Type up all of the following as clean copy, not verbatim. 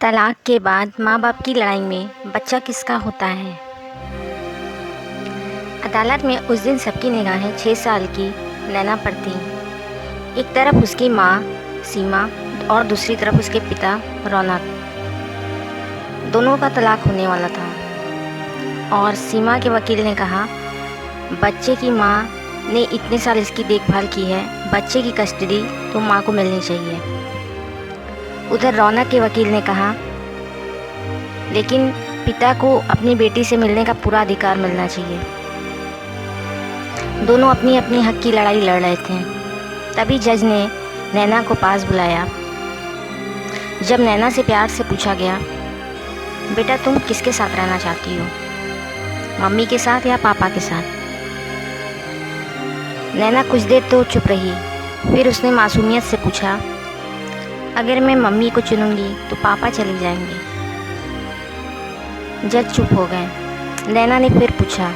तलाक के बाद माँ बाप की लड़ाई में बच्चा किसका होता है। अदालत में उस दिन सबकी निगाहें 6 साल की नैना पर थीं। एक तरफ उसकी माँ सीमा और दूसरी तरफ उसके पिता रौनक। दोनों का तलाक होने वाला था और सीमा के वकील ने कहा, बच्चे की माँ ने इतने साल इसकी देखभाल की है, बच्चे की कस्टडी तो माँ को मिलनी चाहिए। उधर रौनक के वकील ने कहा, लेकिन पिता को अपनी बेटी से मिलने का पूरा अधिकार मिलना चाहिए। दोनों अपनी अपनी हक की लड़ाई लड़ रहे थे। तभी जज ने नैना को पास बुलाया। जब नैना से प्यार से पूछा गया, बेटा तुम किसके साथ रहना चाहती हो, मम्मी के साथ या पापा के साथ? नैना कुछ देर तो चुप रही, फिर उसने मासूमियत से पूछा, अगर मैं मम्मी को चुनूंगी तो पापा चले जाएंगे। जज चुप हो गए। नैना ने फिर पूछा,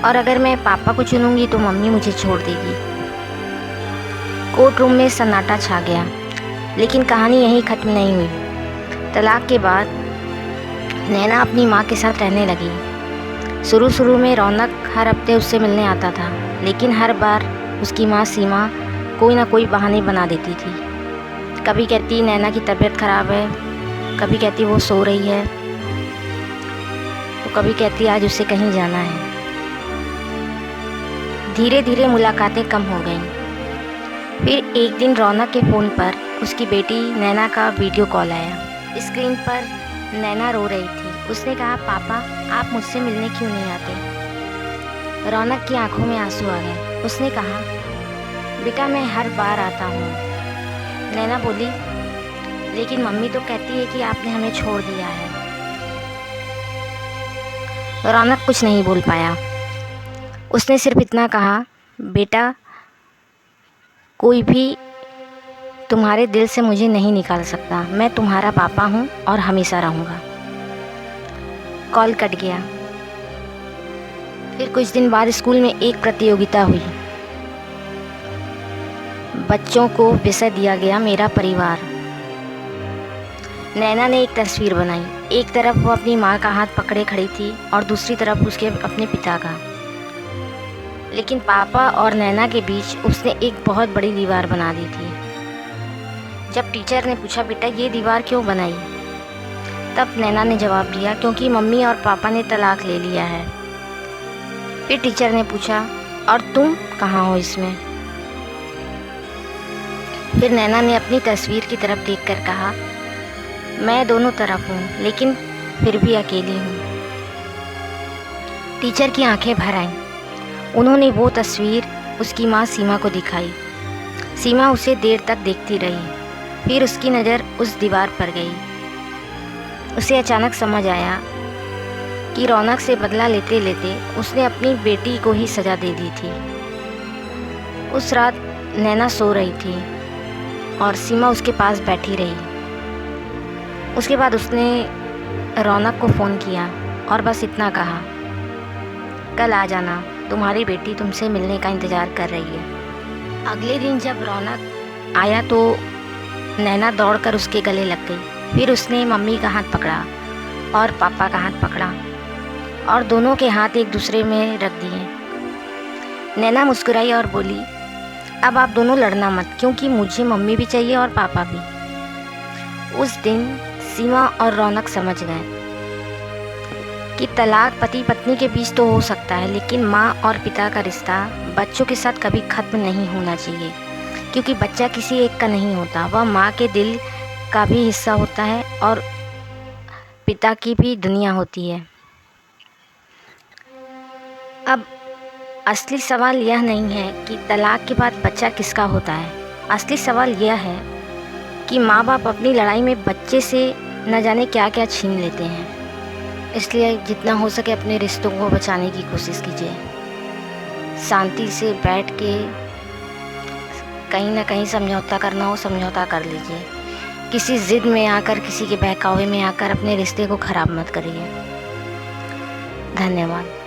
और अगर मैं पापा को चुनूंगी तो मम्मी मुझे छोड़ देगी। कोर्ट रूम में सन्नाटा छा गया, लेकिन कहानी यहीं ख़त्म नहीं हुई। तलाक के बाद नैना अपनी माँ के साथ रहने लगी। शुरू में रौनक हर हफ्ते उससे मिलने आता था, लेकिन हर बार उसकी माँ सीमा कोई ना कोई बहाने बना देती थी। कभी कहती नैना की तबीयत ख़राब है, कभी कहती वो सो रही है, तो कभी कहती आज उसे कहीं जाना है। धीरे धीरे मुलाकातें कम हो गईं। फिर एक दिन रौनक के फ़ोन पर उसकी बेटी नैना का वीडियो कॉल आया। स्क्रीन पर नैना रो रही थी। उसने कहा, पापा आप मुझसे मिलने क्यों नहीं आते? रौनक की आंखों में आंसू आ गए। उसने कहा, बेटा मैं हर बार आता हूँ। नैना बोली, लेकिन मम्मी तो कहती है कि आपने हमें छोड़ दिया है। रौनक कुछ नहीं बोल पाया। उसने सिर्फ इतना कहा, बेटा कोई भी तुम्हारे दिल से मुझे नहीं निकाल सकता। मैं तुम्हारा पापा हूँ और हमेशा रहूँगा। कॉल कट गया। फिर कुछ दिन बाद स्कूल में एक प्रतियोगिता हुई। बच्चों को विषय दिया गया मेरा परिवार। नैना ने एक तस्वीर बनाई। एक तरफ वो अपनी माँ का हाथ पकड़े खड़ी थी और दूसरी तरफ उसके अपने पिता का। लेकिन पापा और नैना के बीच उसने एक बहुत बड़ी दीवार बना दी थी। जब टीचर ने पूछा, बेटा ये दीवार क्यों बनाई? तब नैना ने जवाब दिया, क्योंकि मम्मी और पापा ने तलाक ले लिया है। फिर टीचर ने पूछा, और तुम कहाँ हो इसमें? फिर नैना ने अपनी तस्वीर की तरफ देखकर कहा, मैं दोनों तरफ हूँ, लेकिन फिर भी अकेली हूँ। टीचर की आंखें भर आईं। उन्होंने वो तस्वीर उसकी माँ सीमा को दिखाई। सीमा उसे देर तक देखती रही। फिर उसकी नज़र उस दीवार पर गई। उसे अचानक समझ आया कि रौनक से बदला लेते लेते उसने अपनी बेटी को ही सज़ा दे दी थी। उस रात नैना सो रही थी और सीमा उसके पास बैठी रही। उसके बाद उसने रौनक को फ़ोन किया और बस इतना कहा, कल आ जाना, तुम्हारी बेटी तुमसे मिलने का इंतज़ार कर रही है। अगले दिन जब रौनक आया तो नैना दौड़कर उसके गले लग गई। फिर उसने मम्मी का हाथ पकड़ा और पापा का हाथ पकड़ा और दोनों के हाथ एक दूसरे में रख दिए। नैना मुस्कुराई और बोली, अब आप दोनों लड़ना मत, क्योंकि मुझे मम्मी भी चाहिए और पापा भी। उस दिन सीमा और रौनक समझ गए कि तलाक पति पत्नी के बीच तो हो सकता है, लेकिन माँ और पिता का रिश्ता बच्चों के साथ कभी ख़त्म नहीं होना चाहिए, क्योंकि बच्चा किसी एक का नहीं होता, वह माँ के दिल का भी हिस्सा होता है और पिता की भी दुनिया होती है। अब असली सवाल यह नहीं है कि तलाक के बाद बच्चा किसका होता है। असली सवाल यह है कि माँ बाप अपनी लड़ाई में बच्चे से न जाने क्या क्या छीन लेते हैं। इसलिए जितना हो सके अपने रिश्तों को बचाने की कोशिश कीजिए। शांति से बैठ के कहीं ना कहीं समझौता करना हो, समझौता कर लीजिए। किसी ज़िद में आकर, किसी के बहकावे में आकर अपने रिश्ते को ख़राब मत करिए। धन्यवाद।